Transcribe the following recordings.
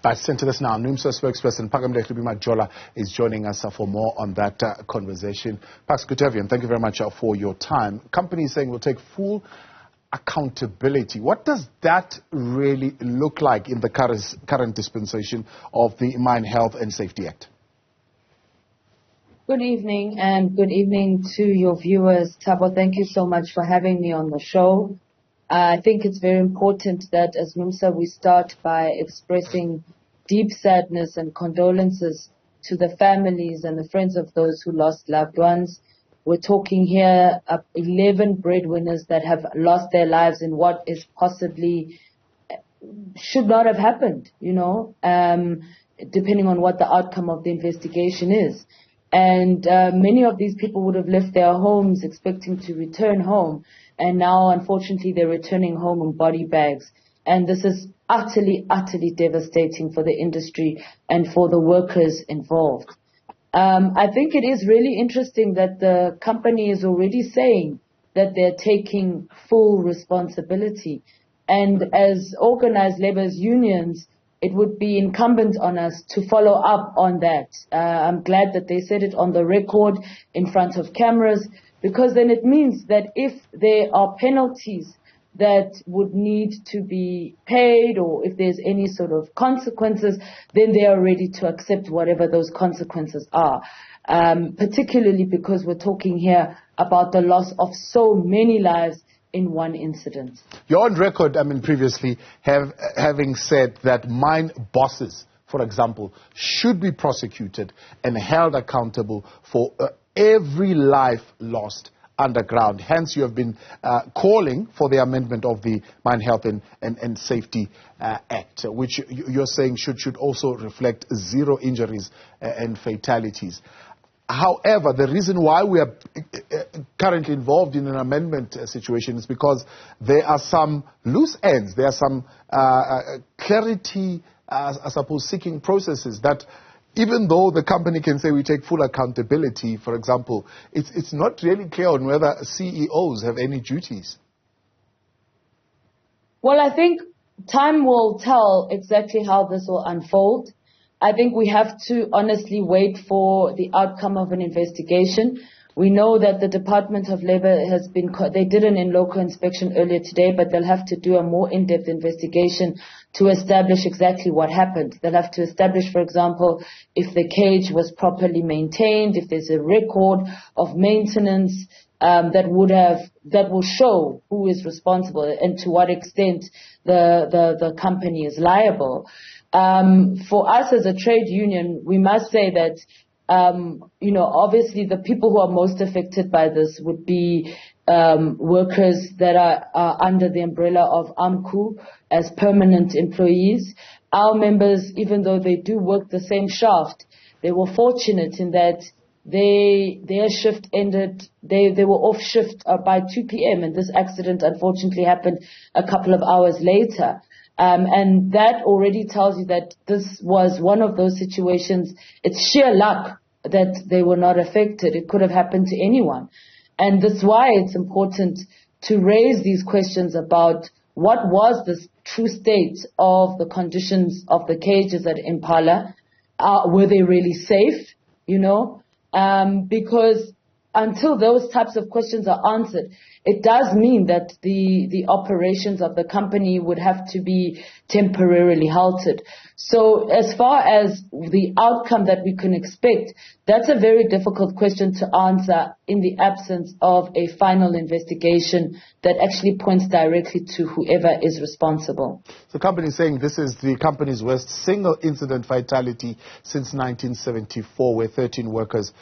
Let's turn to this now. Numsa spokesperson Phakamile Hlubi-Majola is joining us for more on that conversation. Pax, good to have you, and thank you very much for your time. Companies saying we'll take full accountability. What does that really look like in the current dispensation of the Mine Health and Safety Act? Good evening, and good evening to your viewers. Thabo, thank you so much for having me on the show. I think it's very important that as Numsa we start by expressing deep sadness and condolences to the families and the friends of those who lost loved ones. We're talking here of 11 breadwinners that have lost their lives in what is possibly should not have happened, depending on what the outcome of the investigation is. And many of these people would have left their homes expecting to return home. And now, unfortunately, they're returning home in body bags. And this is utterly, utterly devastating for the industry and for the workers involved. I think it is really interesting that the company is already saying that they're taking full responsibility. And as organized labor's unions, it would be incumbent on us to follow up on that. I'm glad that they said it on the record in front of cameras, because then it means that if there are penalties that would need to be paid, or if there's any sort of consequences, then they are ready to accept whatever those consequences are. Particularly because we're talking here about the loss of so many lives in one incident. You're on record, previously having said that mine bosses, for example, should be prosecuted and held accountable for every life lost underground. Hence, you have been calling for the amendment of the Mine Health and Safety Act, which you're saying should also reflect zero injuries and fatalities. However, the reason why we are currently involved in an amendment situation is because there are some loose ends. There are some clarity, I suppose, seeking processes that even though the company can say we take full accountability, for example, it's not really clear on whether CEOs have any duties. Well, I think time will tell exactly how this will unfold. I think we have to honestly wait for the outcome of an investigation. We know that the Department of Labor they did an in-local inspection earlier today, but they'll have to do a more in-depth investigation to establish exactly what happened. They'll have to establish, for example, if the cage was properly maintained, if there's a record of maintenance that will show who is responsible and to what extent the company is liable. For us as a trade union, we must say that, obviously the people who are most affected by this would be workers that are under the umbrella of AMCU as permanent employees. Our members, even though they do work the same shaft, they were fortunate in that their shift ended, they were off shift by 2 p.m. and this accident unfortunately happened a couple of hours later. And that already tells you that this was one of those situations. It's sheer luck that they were not affected. It could have happened to anyone. And that's why it's important to raise these questions about what was the true state of the conditions of the cages at Impala. Were they really safe? Because until those types of questions are answered, it does mean that the operations of the company would have to be temporarily halted. So as far as the outcome that we can expect, that's a very difficult question to answer in the absence of a final investigation that actually points directly to whoever is responsible. The company is saying this is the company's worst single incident fatality since 1974, where 13 workers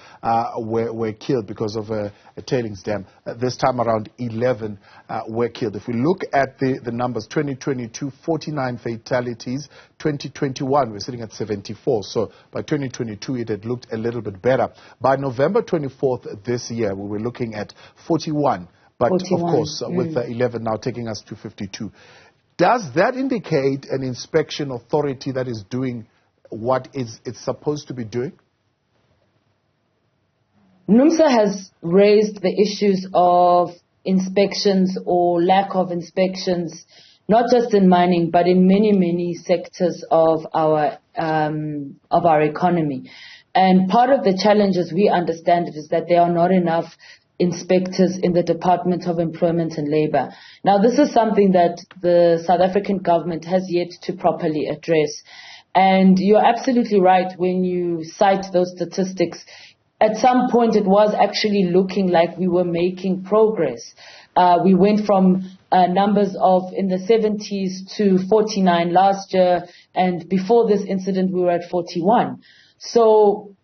were killed because of a tailings dam. This time around, 11 were killed. If we look at the numbers, 2022, 49 fatalities. 2021, we're sitting at 74. So by 2022, it had looked a little bit better. By November 24th this year, we were looking at 41. But 41. Of course, with the 11 now taking us to 52. Does that indicate an inspection authority that is doing what it's supposed to be doing? Numsa has raised the issues of inspections or lack of inspections not just in mining, but in many, many sectors of our economy. And part of the challenge, as we understand it, is that there are not enough inspectors in the Department of Employment and Labour. Now, this is something that the South African government has yet to properly address. And you're absolutely right when you cite those statistics. At some point, it was actually looking like we were making progress. We went from numbers of in the 70s to 49 last year, and before this incident, we were at 41. So,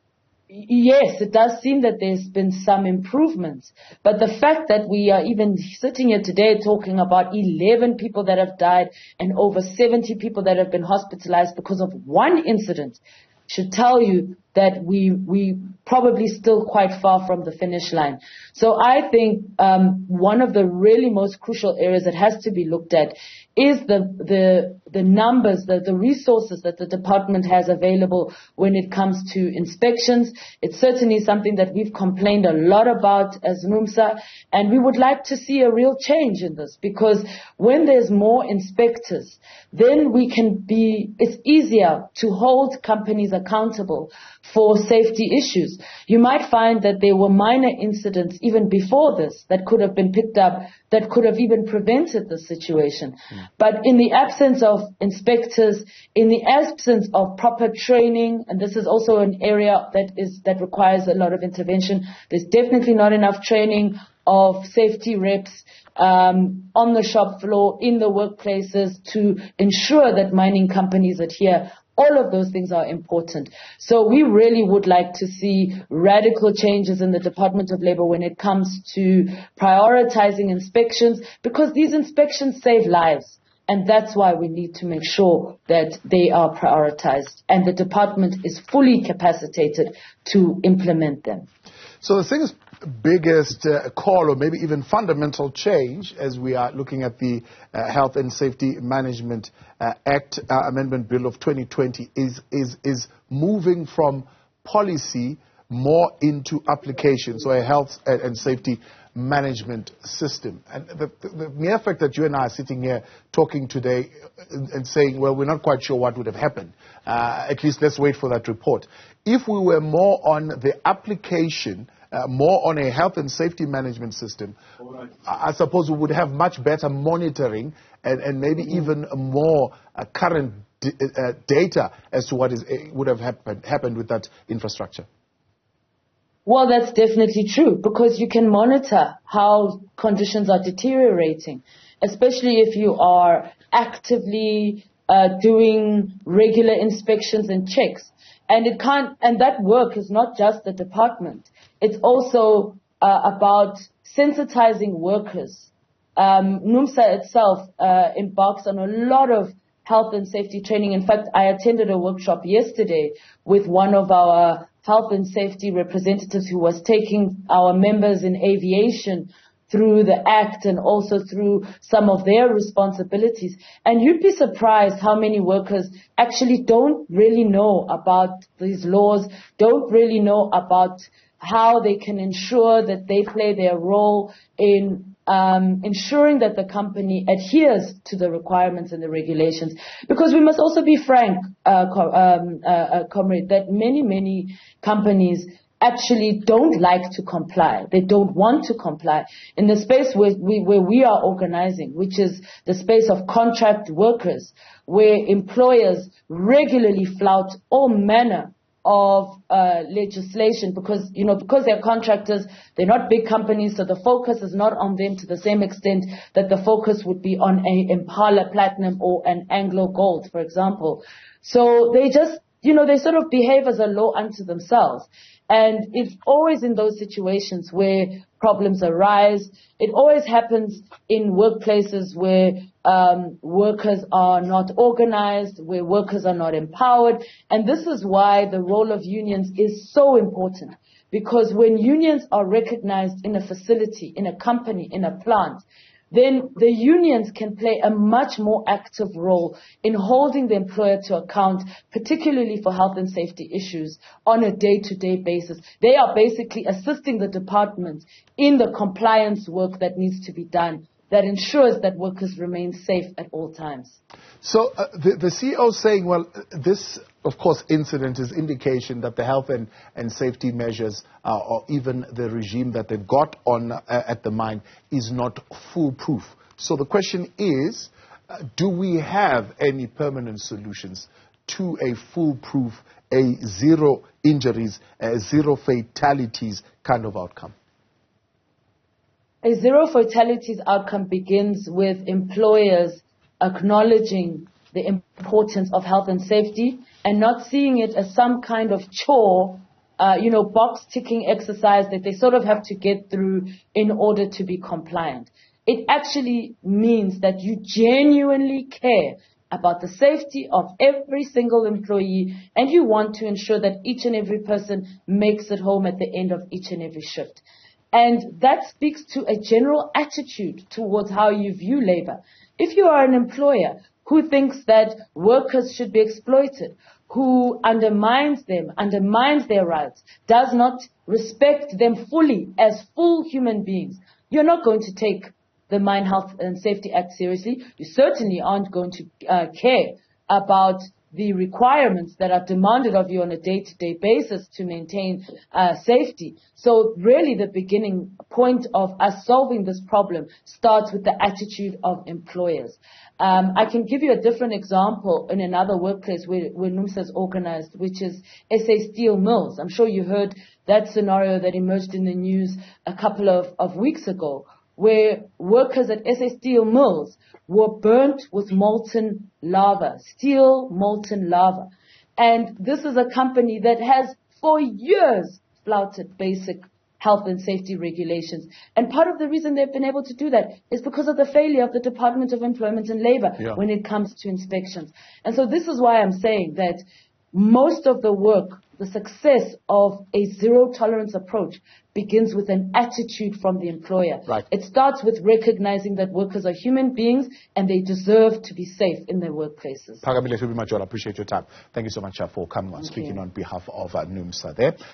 yes, it does seem that there's been some improvements, but the fact that we are even sitting here today talking about 11 people that have died and over 70 people that have been hospitalized because of one incident should tell you that we probably still quite far from the finish line. So I think one of the really most crucial areas that has to be looked at is the numbers, the resources that the department has available when it comes to inspections. It's certainly something that we've complained a lot about as Numsa, and we would like to see a real change in this, because when there's more inspectors, then it's easier to hold companies accountable for safety issues. You might find that there were minor incidents even before this that could have been picked up, that could have even prevented the situation. But in the absence of inspectors, in the absence of proper training, and this is also an area that requires a lot of intervention, there's definitely not enough training of safety reps on the shop floor, in the workplaces, to ensure that mining companies adhere. All of those things are important. So we really would like to see radical changes in the Department of Labour when it comes to prioritizing inspections, because these inspections save lives. And that's why we need to make sure that they are prioritized and the department is fully capacitated to implement them. So the single biggest call, or maybe even fundamental change, as we are looking at the Health and Safety Management Act Amendment Bill of 2020, is moving from policy more into application, so a health and safety management system. And the mere fact that you and I are sitting here talking today and saying, well, we're not quite sure what would have happened, at least let's wait for that report. If we were more on the application, more on a health and safety management system, I suppose we would have much better monitoring and maybe even more current data as to what would have happened with that infrastructure. Well, that's definitely true, because you can monitor how conditions are deteriorating, especially if you are actively doing regular inspections and checks. And that work is not just the department. It's also about sensitizing workers. Numsa itself embarks on a lot of health and safety training. In fact, I attended a workshop yesterday with one of our health and safety representatives who was taking our members in aviation through the Act and also through some of their responsibilities. And you'd be surprised how many workers actually don't really know about these laws, don't really know about how they can ensure that they play their role in ensuring that the company adheres to the requirements and the regulations. Because we must also be frank, comrade, that many companies actually don't like to comply. They don't want to comply. In the space where we are organizing, which is the space of contract workers, where employers regularly flout all manner of legislation, because they're contractors, they're not big companies, so the focus is not on them to the same extent that the focus would be on a Impala Platinum or an Anglo Gold, for example. So they just, they sort of behave as a law unto themselves. And it's always in those situations where problems arise. It always happens in workplaces where workers are not organized, where workers are not empowered. And this is why the role of unions is so important. Because when unions are recognized in a facility, in a company, in a plant, then the unions can play a much more active role in holding the employer to account, particularly for health and safety issues on a day-to-day basis. They are basically assisting the department in the compliance work that needs to be done that ensures that workers remain safe at all times. So the CEO is saying, well, this, of course, incident is indication that the health and safety measures or even the regime that they've got on at the mine is not foolproof. So the question is, do we have any permanent solutions to a foolproof, a zero injuries, zero fatalities kind of outcome? A zero fatalities outcome begins with employers acknowledging the importance of health and safety and not seeing it as some kind of chore, box ticking exercise that they sort of have to get through in order to be compliant. It actually means that you genuinely care about the safety of every single employee, and you want to ensure that each and every person makes it home at the end of each and every shift. And that speaks to a general attitude towards how you view labor. If you are an employer who thinks that workers should be exploited, who undermines them, undermines their rights, does not respect them fully as full human beings, you're not going to take the Mine Health and Safety Act seriously. You certainly aren't going to care about the requirements that are demanded of you on a day-to-day basis to maintain safety. So really the beginning point of us solving this problem starts with the attitude of employers. I can give you a different example in another workplace where Numsa is organized, which is SA Steel Mills. I'm sure you heard that scenario that emerged in the news a couple of weeks ago, where workers at SA Steel Mills were burnt with molten lava, steel molten lava. And this is a company that has for years flouted basic health and safety regulations. And part of the reason they've been able to do that is because of the failure of the Department of Employment and Labor when it comes to inspections. And so this is why I'm saying that most of the work, the success of a zero tolerance approach begins with an attitude from the employer. Right. It starts with recognizing that workers are human beings and they deserve to be safe in their workplaces. Phakamile Hlubi-Majola, appreciate your time. Thank you so much for coming on, speaking on behalf of Numsa there.